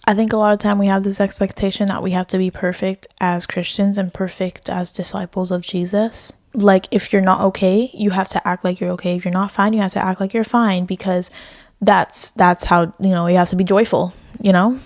I think a lot of time we have this expectation that we have to be perfect as Christians and perfect as disciples of Jesus. Like, if you're not okay, you have to act like you're okay. If you're not fine, you have to act like you're fine, because that's how, you have to be joyful, And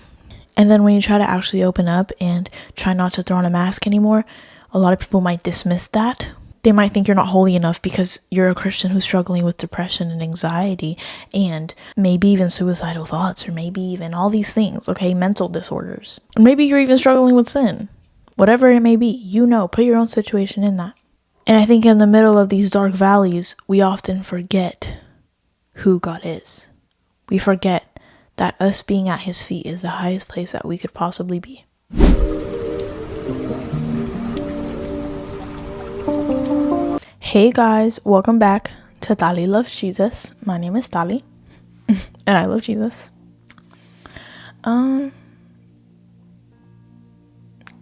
then when you try to actually open up and try not to throw on a mask anymore, a lot of people might dismiss that. They might think you're not holy enough because you're a Christian who's struggling with depression and anxiety and maybe even suicidal thoughts, or maybe even all these things, okay, mental disorders. Or maybe you're even struggling with sin. Whatever it may be, put your own situation in that. And I think in the middle of these dark valleys, we often forget who God is. We forget that us being at his feet is the highest place that we could possibly be. Hey guys, welcome back to Thali Loves Jesus. My name is Thali, and I love Jesus. You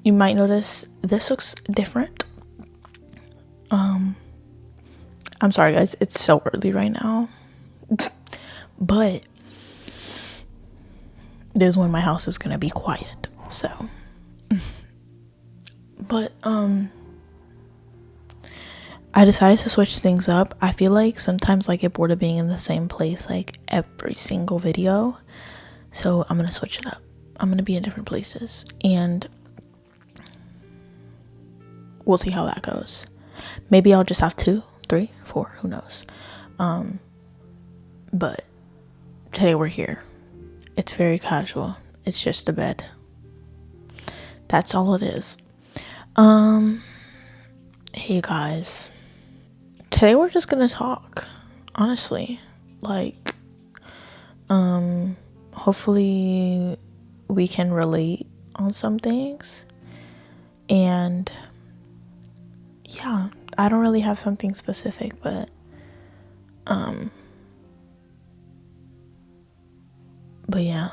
might notice this looks different. I'm sorry guys, it's so early right now, but this is when my house is gonna be quiet. So, but I decided to switch things up. I feel like sometimes I get bored of being in the same place like every single video. So I'm going to switch it up. I'm going to be in different places. And we'll see how that goes. Maybe I'll just have 2, 3, 4. Who knows? But today we're here. It's very casual. It's just a bed. That's all it is. Hey guys. Today we're just gonna talk, honestly. Like, hopefully we can relate on some things. And yeah, I don't really have something specific, but yeah,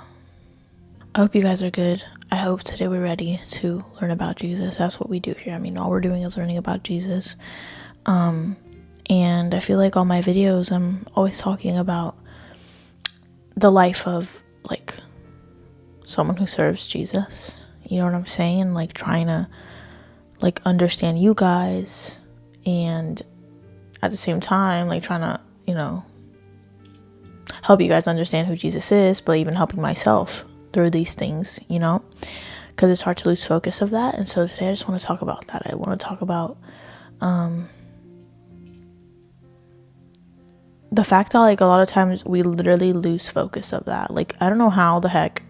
I hope you guys are good. I hope today we're ready to learn about Jesus. That's what we do here. I mean, all we're doing is learning about Jesus. And I feel like all my videos, I'm always talking about the life of like someone who serves Jesus. You know what I'm saying? Like trying to like understand you guys, and at the same time like trying to, help you guys understand who Jesus is, but even helping myself through these things, because it's hard to lose focus of that. And so today I just want to talk about that. I want to talk about the fact that like a lot of times we literally lose focus of that. Like, I don't know how the heck,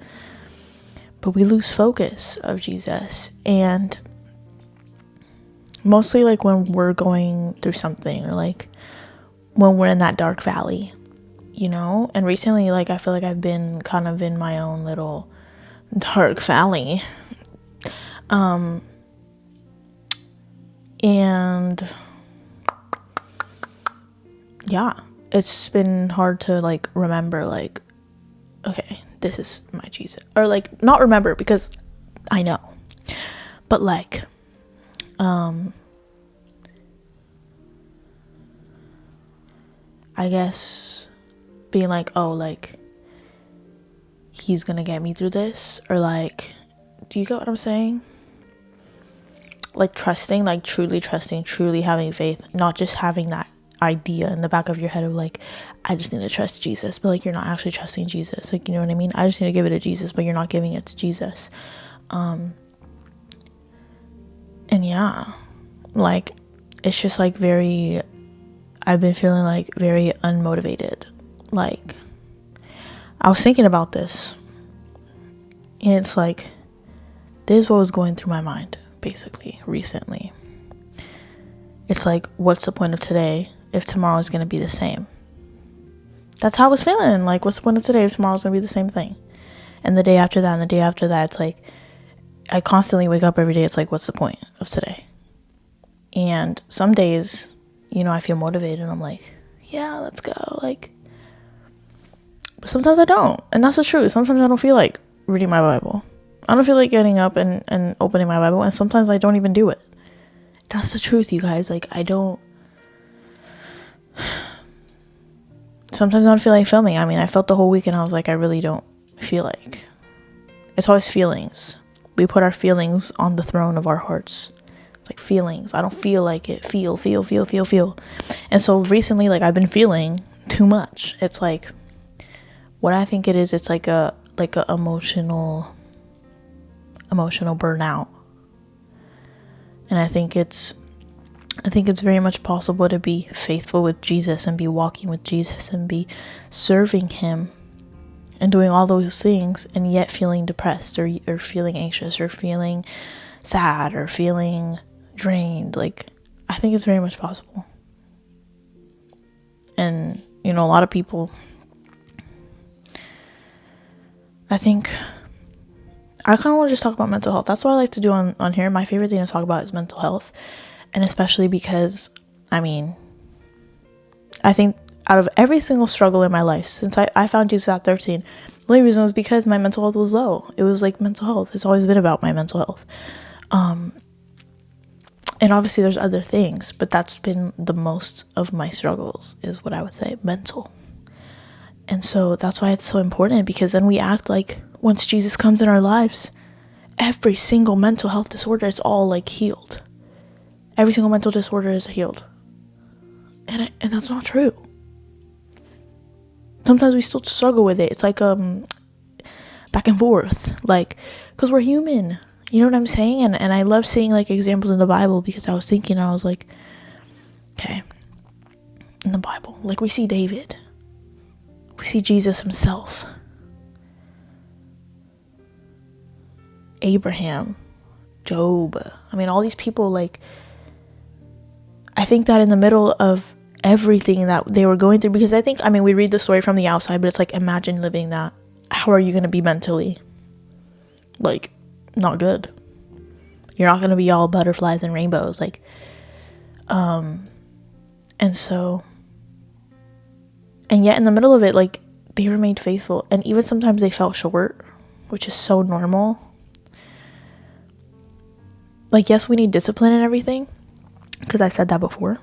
but we lose focus of Jesus. And mostly like when we're going through something, or like when we're in that dark valley, and recently like I feel like I've been kind of in my own little dark valley. And yeah, it's been hard to like remember like, okay, this is my Jesus, or like not remember because I know, but like I guess being like, oh, like he's gonna get me through this, or like, do you get what I'm saying? Like trusting, like truly trusting, truly having faith, not just having that idea in the back of your head of like, I just need to trust Jesus, but like you're not actually trusting Jesus. Like, you know what I mean? I just need to give it to Jesus, but you're not giving it to Jesus. And yeah, like it's just like I've been feeling like very unmotivated. Like, I was thinking about this, and it's like, this is what was going through my mind basically recently. It's like, what's the point of today if tomorrow is going to be the same? That's how I was feeling. Like, what's the point of today if tomorrow's going to be the same thing? And the day after that, and the day after that, it's like, I constantly wake up every day. It's like, what's the point of today? And some days, I feel motivated and I'm like, yeah, let's go. Like, but sometimes I don't. And that's the truth. Sometimes I don't feel like reading my Bible. I don't feel like getting up and opening my Bible. And sometimes I don't even do it. That's the truth, you guys. Like, I don't. Sometimes I don't feel like filming. I mean, I felt the whole week and I was like, I really don't feel like. It's always feelings. We put our feelings on the throne of our hearts. It's like feelings. I don't feel like it. Feel. And so recently, like, I've been feeling too much. It's like, what I think it is, it's like a emotional burnout. And I think it's very much possible to be faithful with Jesus and be walking with Jesus and be serving him and doing all those things and yet feeling depressed or feeling anxious or feeling sad or feeling drained. Like, I think it's very much possible. And, you know, a lot of people, I think, I kind of want to just talk about mental health. That's what I like to do on here. My favorite thing to talk about is mental health. And especially because, I mean, I think out of every single struggle in my life, since I found Jesus at 13, the only reason was because my mental health was low. It was like mental health. It's always been about my mental health. And obviously there's other things, but that's been the most of my struggles, is what I would say, mental. And so that's why it's so important, because then we act like once Jesus comes in our lives, every single mental health disorder is all like healed. Every single mental disorder is healed. And that's not true. Sometimes we still struggle with it. It's like back and forth, like, because we're human. You know what I'm saying? And I love seeing like examples in the Bible, because I was like, okay, in the Bible, like, we see David, we see Jesus himself, Abraham, Job. I mean, all these people, like, I think that in the middle of everything that they were going through, because I think, I mean, we read the story from the outside, but it's like, imagine living that. How are you going to be mentally? Like, not good. You're not going to be all butterflies and rainbows. Like, and so, and yet in the middle of it, like, they remained faithful. And even sometimes they fell short, which is so normal. Like, yes, we need discipline and everything, because I've said that before.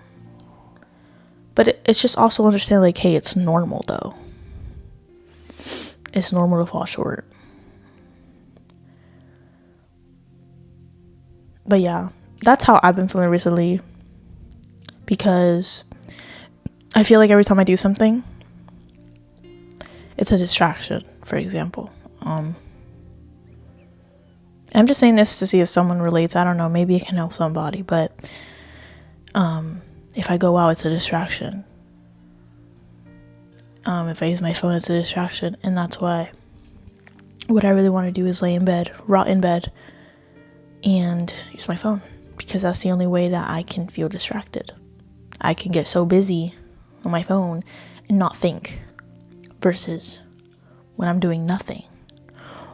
But it's just also understand, like, hey, it's normal, though. It's normal to fall short. But yeah, that's how I've been feeling recently. Because I feel like every time I do something, it's a distraction, for example. I'm just saying this to see if someone relates. I don't know, maybe it can help somebody. But if I go out, it's a distraction. If I use my phone, it's a distraction. And that's why what I really want to do is lay in bed, rot in bed, and use my phone, because that's the only way that I can feel distracted. I can get so busy on my phone and not think, versus when I'm doing nothing.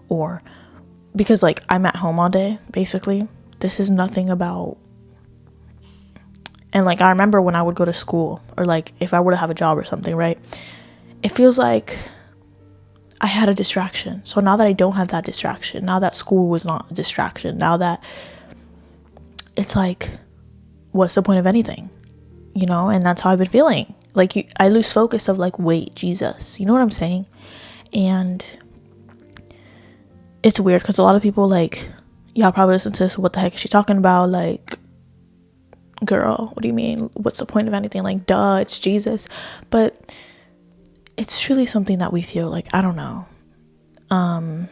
Or because, like, I'm at home all day, basically. This is nothing about, and like, I remember when I would go to school, or like if I were to have a job or something, right? It feels like I had a distraction. So now that I don't have that distraction, now that school was not a distraction, now that it's like, what's the point of anything? You know? And that's how I've been feeling. Like, I lose focus of like, wait, Jesus, you know what I'm saying? And it's weird, because a lot of people, like, y'all probably listen to this, what the heck is she talking about? Like, girl, what do you mean? What's the point of anything? Like, duh, it's Jesus. But it's truly something that we feel like, I don't know. And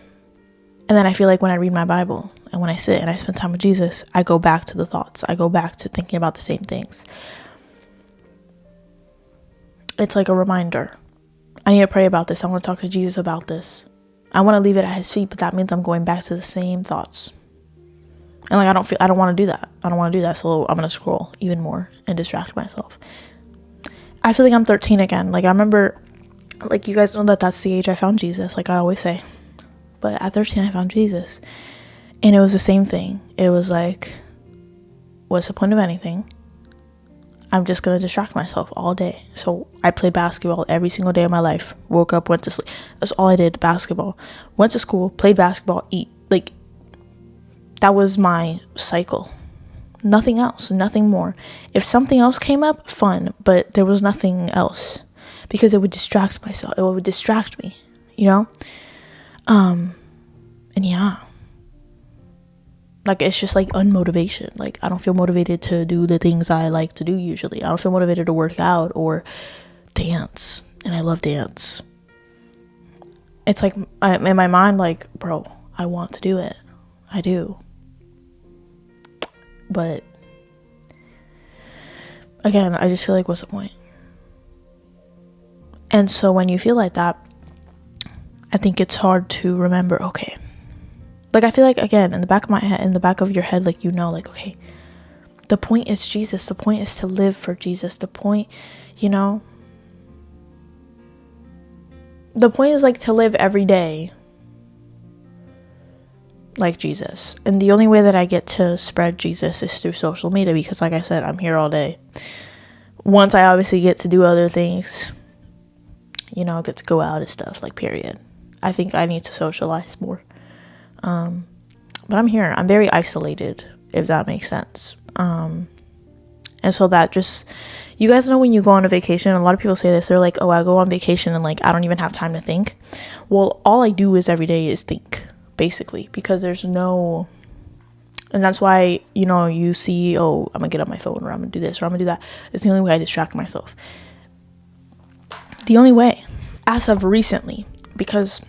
then I feel like when I read my Bible and when I sit and I spend time with Jesus, I go back to the thoughts. I go back to thinking about the same things. It's like a reminder. I need to pray about this. I want to talk to Jesus about this. I want to leave it at his feet, but that means I'm going back to the same thoughts. And like, I don't want to do that. I don't want to do that. So I'm going to scroll even more and distract myself. I feel like I'm 13 again. Like, I remember, like, you guys know that that's the age I found Jesus, like I always say. But at 13, I found Jesus. And it was the same thing. It was like, what's the point of anything? I'm just going to distract myself all day. So I played basketball every single day of my life. Woke up, went to sleep. That's all I did, basketball. Went to school, played basketball, eat. Like, that was my cycle. Nothing else, nothing more. If something else came up, fun. But there was nothing else. Because it would distract myself. It would distract me, you know? And And yeah, like, it's just like unmotivation. Like, I don't feel motivated to do the things I like to do usually. I don't feel motivated to work out or dance, and I love dance. It's like, in my mind, like, bro, I want to do it. I do. But again, I just feel like, what's the point? And so when you feel like that, I think it's hard to remember, okay, like, I feel like, again, in the back of my head, in the back of your head, like, like, okay, the point is Jesus. The point is to live for Jesus. The point, the point is, like, to live every day like Jesus. And the only way that I get to spread Jesus is through social media, because, like I said, I'm here all day. Once I obviously get to do other things, get to go out and stuff, like, period. I think I need to socialize more. But I'm here. I'm very isolated, if that makes sense. And so that just, you guys know when you go on a vacation, a lot of people say this, they're like, oh, I go on vacation and, like, I don't even have time to think. Well, all I do is every day is think, basically, because there's no, and that's why, you see, oh, I'm gonna get on my phone, or I'm gonna do this, or I'm gonna do that. It's the only way I distract myself. The only way, as of recently, because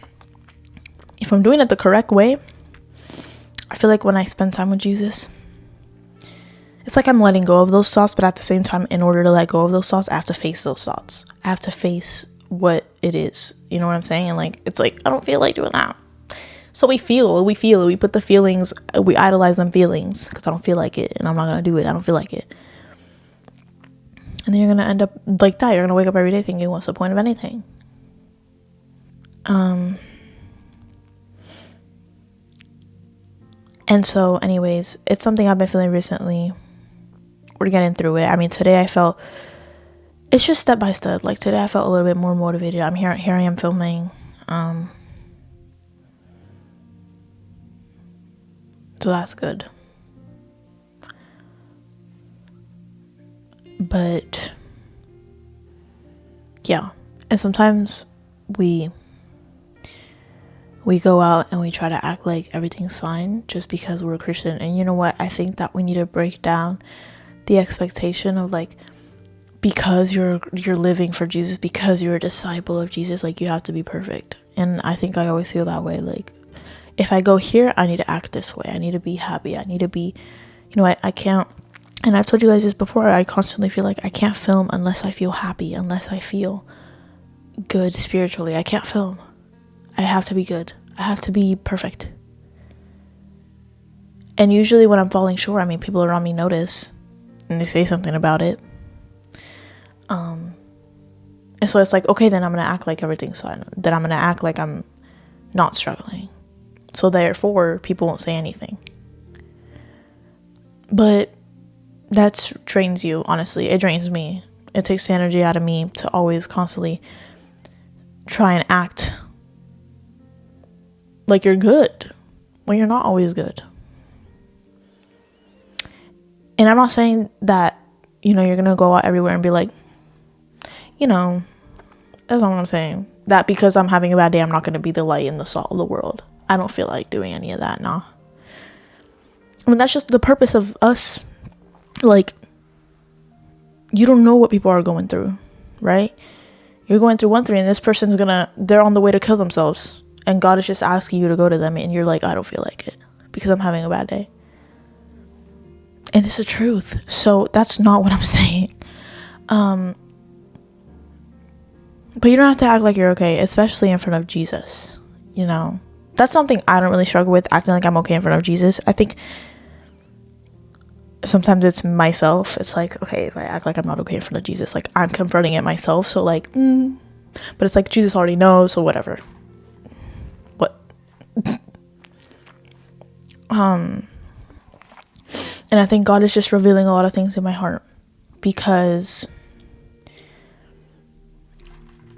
if I'm doing it the correct way, I feel like when I spend time with Jesus, it's like I'm letting go of those thoughts, but at the same time, in order to let go of those thoughts, I have to face those thoughts. I have to face what it is. You know what I'm saying? And, like, it's like, I don't feel like doing that. So we put the feelings, we idolize them feelings, because I don't feel like it, and I'm not going to do it. I don't feel like it. And then you're going to end up like that. You're going to wake up every day thinking, what's the point of anything? And so, anyways, it's something I've been feeling recently. We're getting through it. I mean, today I felt, it's just step by step. Like, today I felt a little bit more motivated. I'm here I am filming. So that's good. But yeah, and sometimes we go out and we try to act like everything's fine just because we're a Christian. And you know what? I think that we need to break down the expectation of, like, because you're living for Jesus, because you're a disciple of Jesus, like, you have to be perfect. And I think I always feel that way. Like, if I go here, I need to act this way. I need to be happy. I need to be, I can't, and I've told you guys this before, I constantly feel like I can't film unless I feel happy, unless I feel good spiritually. I can't film. I have to be good. I have to be perfect. And usually when I'm falling short, I mean, people around me notice and they say something about it. And so it's like, okay, then I'm going to act like everything's fine. Then I'm going to act like I'm not struggling. So therefore, people won't say anything. But that drains you, honestly. It drains me. It takes the energy out of me to always constantly try and act like you're good when you're not always good. And I'm not saying that, you're going to go out everywhere and be like, that's not what I'm saying. That because I'm having a bad day, I'm not going to be the light and the salt of the world. I don't feel like doing any of that, nah. I mean, that's just the purpose of us. Like, you don't know what people are going through, right? You're going through one thing, and this person's they're on the way to kill themselves. And God is just asking you to go to them, and you're like, I don't feel like it because I'm having a bad day. And it's the truth. So that's not what I'm saying. But you don't have to act like you're okay, especially in front of Jesus. That's something I don't really struggle with, acting like I'm okay in front of Jesus. I think sometimes it's myself. It's like, okay, if I act like I'm not okay in front of Jesus, like, I'm confronting it myself. So, like, but it's like Jesus already knows, so whatever. What? And I think God is just revealing a lot of things in my heart, because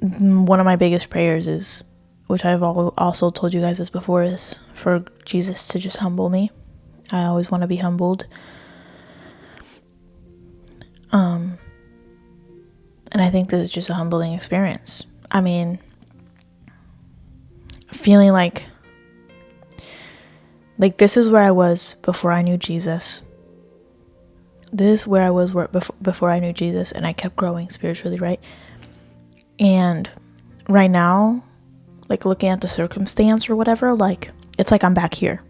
one of my biggest prayers is, which I've also told you guys this before, is for Jesus to just humble me. I always want to be humbled. And I think this is just a humbling experience. I mean, feeling like Like, this is where I was before I knew Jesus. This is where I was before I knew Jesus, and I kept growing spiritually, right? And right now, like, looking at the circumstance or whatever, like, it's like I'm back here.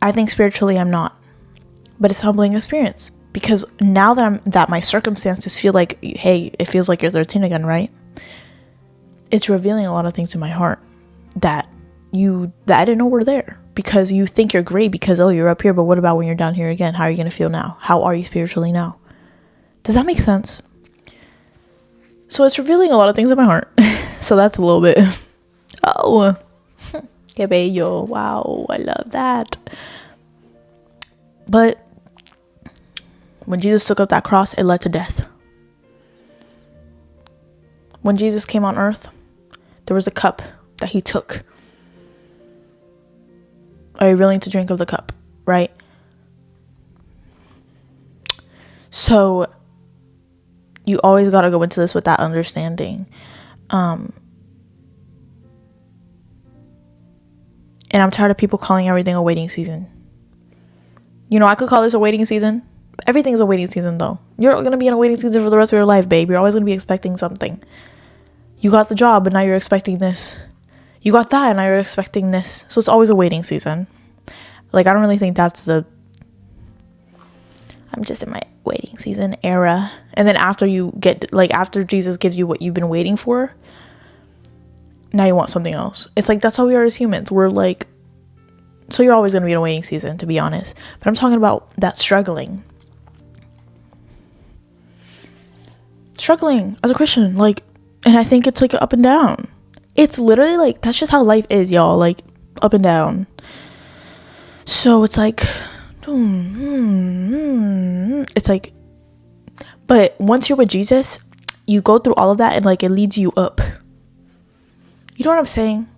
I think spiritually I'm not, but it's a humbling experience, because now that my circumstances feel like, hey, it feels like you're 13 again, right? It's revealing a lot of things in my heart that I didn't know were there, because you think you're great because, oh, you're up here, but what about when you're down here again? How are you going to feel now? How are you spiritually now? Does that make sense? So it's revealing a lot of things in my heart. So that's a little bit, oh, que bello, wow, I love that. But when Jesus took up that cross, it led to death. When Jesus came on earth, there was a cup that he took. Are you willing to drink of the cup, right? So you always got to go into this with that understanding. And I'm tired of people calling everything a waiting season. You know, I could call this a waiting season. Everything's a waiting season, though. You're going to be in a waiting season for the rest of your life, babe. You're always going to be expecting something. You got the job, but now you're expecting this. You got that, and now you're expecting this. So it's always a waiting season. Like, I don't really think that's I'm just in my waiting season era. And then after after Jesus gives you what you've been waiting for, now you want something else. It's like, that's how we are as humans. We're like, so you're always going to be in a waiting season, to be honest. But I'm talking about that struggling as a Christian, like, and I think it's like up and down. It's literally like, that's just how life is, y'all, like, up and down. So it's like, it's like, but once you're with Jesus, you go through all of that, and like, it leads you up. You know what I'm saying?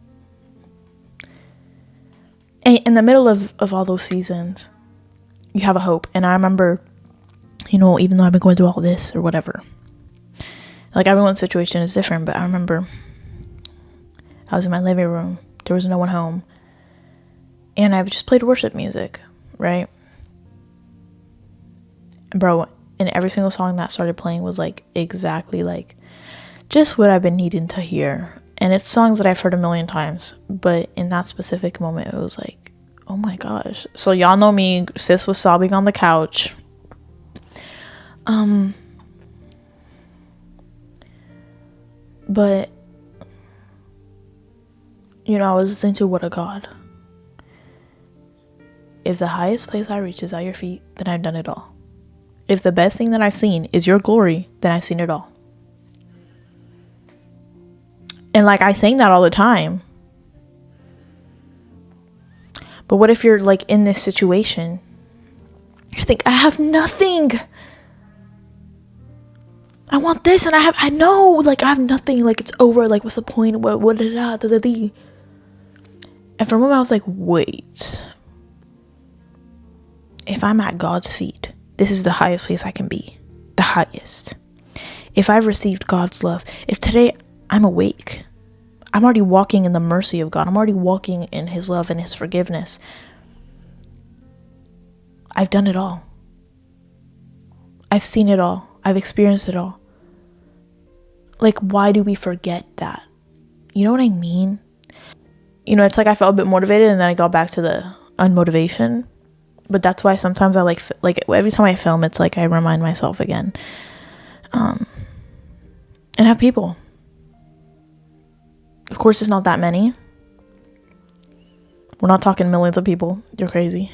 And in the middle of all those seasons, you have a hope. And I remember, you know, even though I've been going through all this or whatever, like, everyone's situation is different, but I remember I was in my living room. There was no one home. And I just played worship music, right? And bro, and every single song that started playing was like exactly like just what I've been needing to hear. And it's songs that I've heard a million times, but in that specific moment, it was like, oh my gosh. So y'all know me, sis was sobbing on the couch. But, you know, I was listening to What a God. If the highest place I reach is at your feet, then I've done it all. If the best thing that I've seen is your glory, then I've seen it all. And like, I sing that all the time. But what if you're like in this situation? You think, I have nothing. I want this, and I know, like, I have nothing. Like, it's over. Like, what's the point? What did that? And for a moment, I was like, wait. If I'm at God's feet, this is the highest place I can be. The highest. If I've received God's love, if today I'm awake, I'm already walking in the mercy of God. I'm already walking in his love and his forgiveness. I've done it all. I've seen it all. I've experienced it all. Like, why do we forget that? You know what I mean? You know, it's like I felt a bit motivated, and then I got back to the unmotivation. But that's why sometimes I like every time I film, it's like I remind myself again. And have people. Of course, it's not that many. We're not talking millions of people. You're crazy.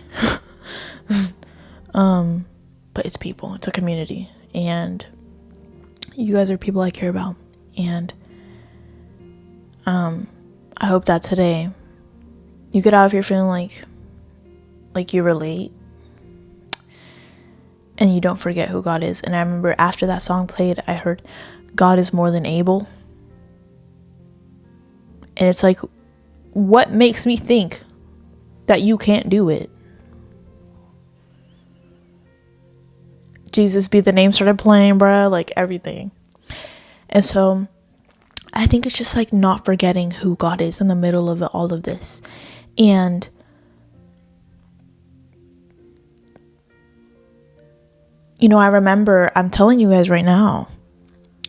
But it's people. It's a community. And you guys are people I care about. And I hope that today you get out of here feeling like you relate and you don't forget who God is. And I remember after that song played, I heard God is more than able. And it's like, what makes me think that you can't do it? Jesus Be the Name started playing, bruh, like everything. And so I think it's just like not forgetting who God is in the middle of all of this. And I remember, I'm telling you guys right now,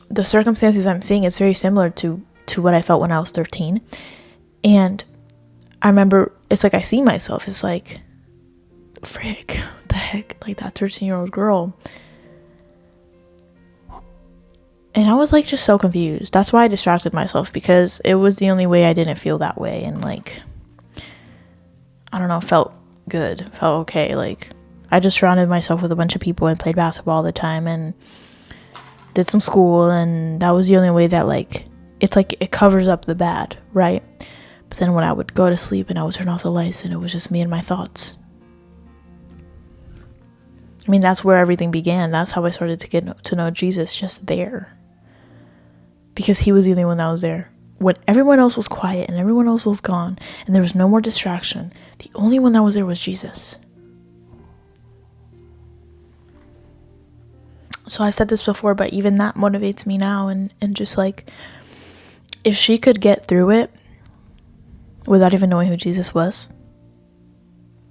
the circumstances I'm seeing is very similar to what I felt when I was 13. And I remember, it's like I see myself. It's like, frick, what the heck? Like that 13-year-old girl. And I was like just so confused. That's why I distracted myself, because it was the only way I didn't feel that way. And like, I don't know, felt good, felt okay. Like, I just surrounded myself with a bunch of people and played basketball all the time and did some school, and that was the only way that, like, it's like it covers up the bad, right? But then when I would go to sleep and I would turn off the lights and it was just me and my thoughts. I mean, that's where everything began. That's how I started to get to know Jesus, just there. Because he was the only one that was there. When everyone else was quiet and everyone else was gone and there was no more distraction, the only one that was there was Jesus. So I said this before, but even that motivates me now. And just like, if she could get through it without even knowing who Jesus was,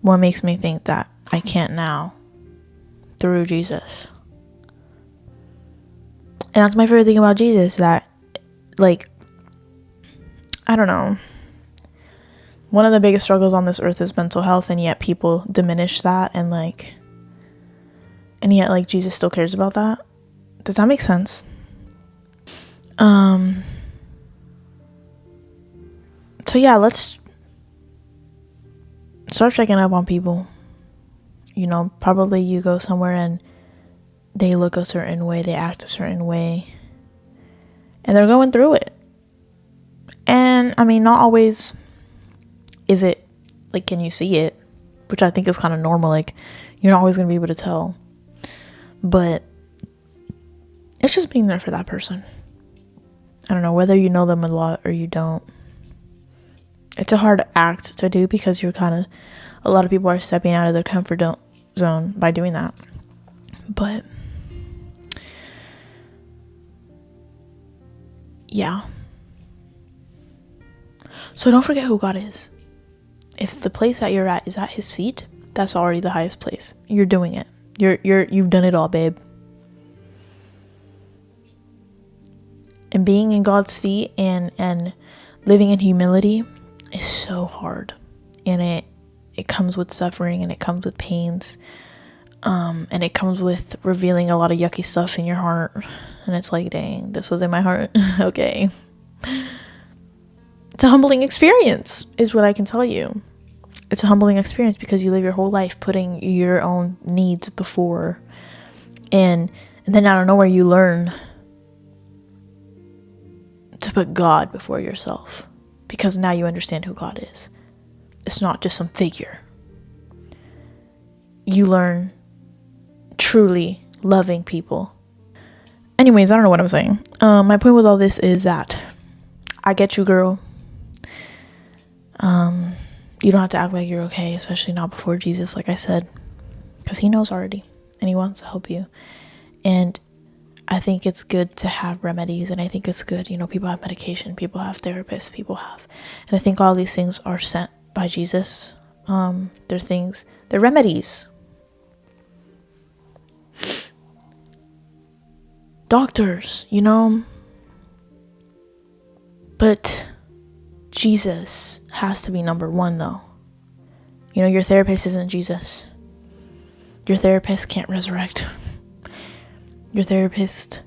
what makes me think that I can't now through Jesus? And that's my favorite thing about Jesus, that, like, I don't know, one of the biggest struggles on this earth is mental health, and yet people diminish that, and like, and yet like Jesus still cares about that. Does that make sense? So yeah, let's start checking up on people. Probably you go somewhere and they look a certain way, they act a certain way, and they're going through it. And I mean, not always is it like, can you see it? Which I think is kind of normal. Like, you're not always going to be able to tell. But it's just being there for that person. I don't know, whether you know them a lot or you don't. It's a hard act to do, because a lot of people are stepping out of their comfort zone by doing that. But yeah. So don't forget who God is. If the place that you're at is at his feet, that's already the highest place. You're doing it. You've done it all, babe. And being in God's feet and living in humility is so hard. And it comes with suffering, and it comes with pains. And it comes with revealing a lot of yucky stuff in your heart. And it's like, dang, this was in my heart. Okay. It's a humbling experience, is what I can tell you. It's a humbling experience, because you live your whole life putting your own needs before. And then out of nowhere you learn to put God before yourself, because now you understand who God is. It's not just some figure. You learn truly loving people. Anyways, I don't know what I'm saying. My point with all this is that I get you, girl. You don't have to act like you're okay, especially not before Jesus, like I said, because he knows already and he wants to help you. And I think it's good to have remedies, and I think it's good, people have medication, people have therapists, and I think all these things are sent by Jesus. They're remedies. Doctors, but Jesus has to be number one, though. Your therapist isn't Jesus. Your therapist can't resurrect. Your therapist,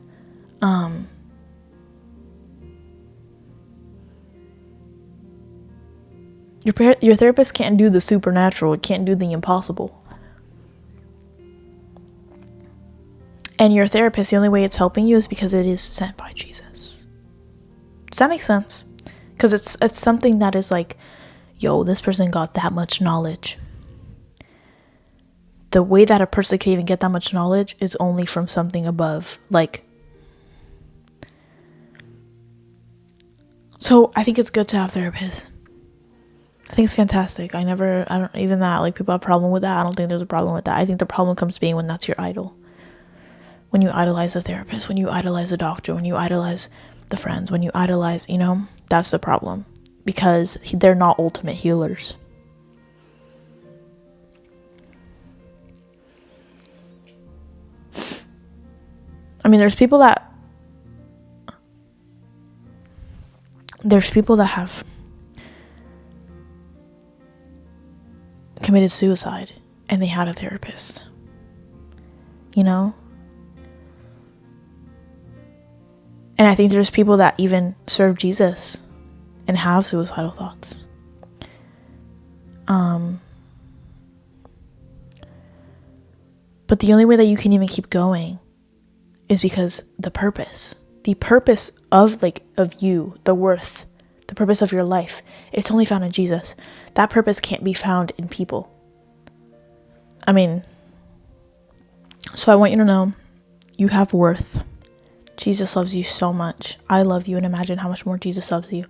your therapist can't do the supernatural. It can't do the impossible. And your therapist, the only way it's helping you is because it is sent by Jesus. Does that make sense? Because it's something that is like, yo, this person got that much knowledge. The way that a person can even get that much knowledge is only from something above. So I think it's good to have therapists. I think it's fantastic. Even that, people have a problem with that. I don't think there's a problem with that. I think the problem comes being when that's your idol. When you idolize the therapist, when you idolize the doctor, when you idolize the friends, when you idolize, that's the problem. Because they're not ultimate healers. I mean, there's people that have committed suicide and they had a therapist, you know? And I think there's people that even serve Jesus and have suicidal thoughts. But the only way that you can even keep going is because the purpose of you, the worth, the purpose of your life, it's only found in Jesus. That purpose can't be found in people. I mean, so I want you to know you have worth. Jesus loves you so much. I love you, and imagine how much more Jesus loves you.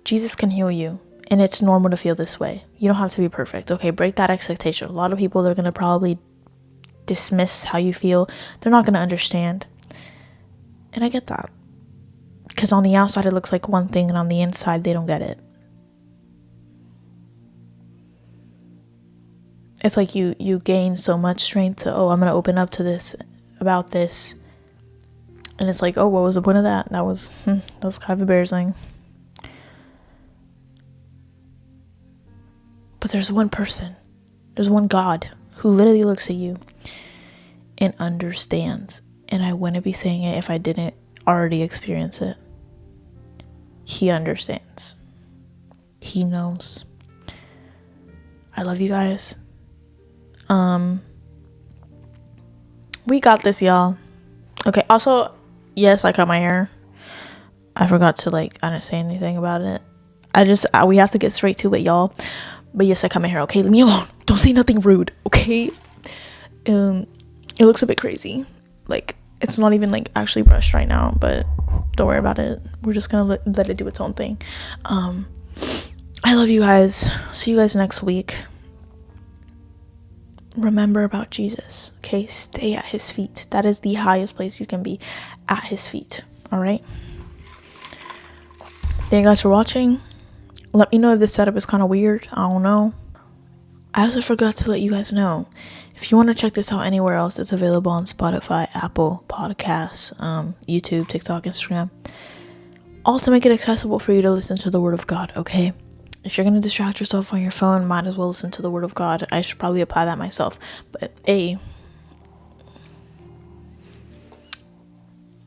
Jesus can heal you, and it's normal to feel this way. You don't have to be perfect, okay? Break that expectation. A lot of people, they're going to probably dismiss how you feel. They're not going to understand. And I get that. Because on the outside, it looks like one thing, and on the inside, they don't get it. It's like you gain so much strength to, I'm going to open up to this, about this. And it's like, what was the point of that? That was kind of embarrassing. But there's one person, there's one God who literally looks at you and understands. And I wouldn't be saying it if I didn't already experience it. He understands. He knows. I love you guys. We got this, y'all. Okay, also, yes, I cut my hair. I forgot to I didn't say anything about it. We have to get straight to it, y'all. But yes, I cut my hair. Okay, leave me alone. Don't say nothing rude, okay? It looks a bit crazy. It's not even actually brushed right now, but don't worry about it. We're just gonna let it do its own thing. I love you guys. See you guys next week. Remember about Jesus, okay? Stay at his feet. That is the highest place you can be, at his feet. All right? Thank you guys for watching. Let me know if this setup is kind of weird. I don't know. I also forgot to let you guys know, if you want to check this out anywhere else, it's available on Spotify, Apple Podcasts, YouTube, TikTok, Instagram. All to make it accessible for you to listen to the Word of God, okay? If you're going to distract yourself on your phone, might as well listen to the Word of God. I should probably apply that myself. But, hey,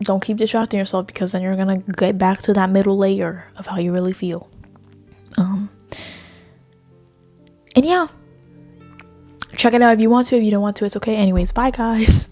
don't keep distracting yourself, because then you're going to get back to that middle layer of how you really feel. And yeah, check it out if you want to. If you don't want to, it's okay. Anyways, bye, guys.